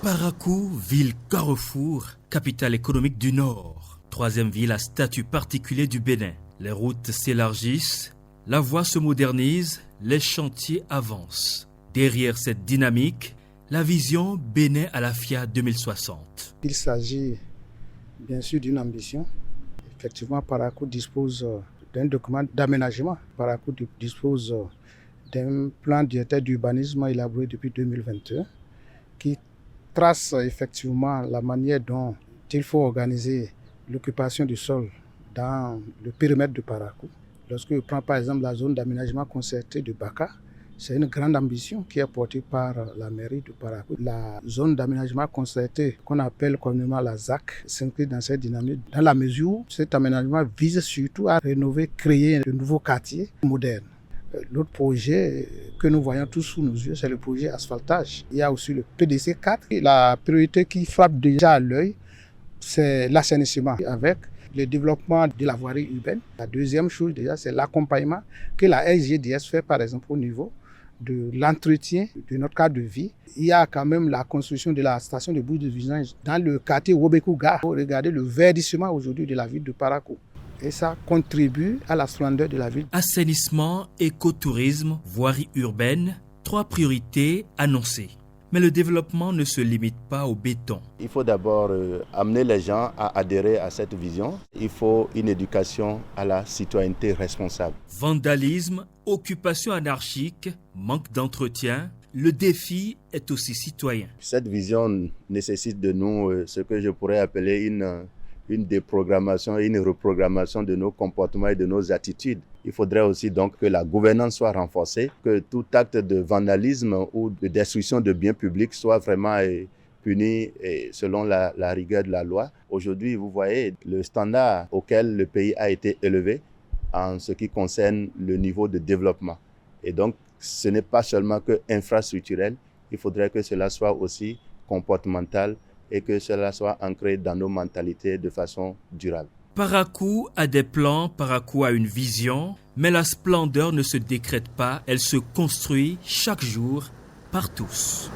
Parakou, ville carrefour, capitale économique du Nord. Troisième ville à statut particulier du Bénin. Les routes s'élargissent, la voie se modernise, les chantiers avancent. Derrière cette dynamique, la vision Bénin à la FIA 2060. Il s'agit bien sûr d'une ambition. Effectivement, Parakou dispose d'un document d'aménagement. Parakou dispose d'un plan directeur d'urbanisme élaboré depuis 2021 qui trace effectivement la manière dont il faut organiser l'occupation du sol dans le périmètre de Parakou. Lorsque je prends par exemple la zone d'aménagement concerté de Baka, c'est une grande ambition qui est portée par la mairie de Parakou. La zone d'aménagement concerté qu'on appelle communément la ZAC s'inscrit dans cette dynamique dans la mesure où cet aménagement vise surtout à rénover, créer de nouveaux quartiers modernes. L'autre projet que nous voyons tous sous nos yeux, c'est le projet asphaltage. Il y a aussi le PDC 4. La priorité qui frappe déjà à l'œil, c'est l'assainissement avec le développement de la voirie urbaine. La deuxième chose déjà, c'est l'accompagnement que la SGDS fait par exemple au niveau de l'entretien de notre cadre de vie. Il y a quand même la construction de la station de bouche de vidange dans le quartier Wobekouga. Regardez le verdissement aujourd'hui de la ville de Parakou. Et ça contribue à la splendeur de la ville. Assainissement, écotourisme, voirie urbaine, 3 priorités annoncées. Mais le développement ne se limite pas au béton. Il faut d'abord amener les gens à adhérer à cette vision. Il faut une éducation à la citoyenneté responsable. Vandalisme, occupation anarchique, manque d'entretien, le défi est aussi citoyen. Cette vision nécessite de nous ce que je pourrais appeler une déprogrammation et une reprogrammation de nos comportements et de nos attitudes. Il faudrait aussi donc que la gouvernance soit renforcée, que tout acte de vandalisme ou de destruction de biens publics soit vraiment puni selon la rigueur de la loi. Aujourd'hui, vous voyez le standard auquel le pays a été élevé en ce qui concerne le niveau de développement. Et donc, ce n'est pas seulement que infrastructurel, il faudrait que cela soit aussi comportemental et que cela soit ancré dans nos mentalités de façon durable. Parakou a des plans, Parakou a une vision, mais la splendeur ne se décrète pas, elle se construit chaque jour par tous.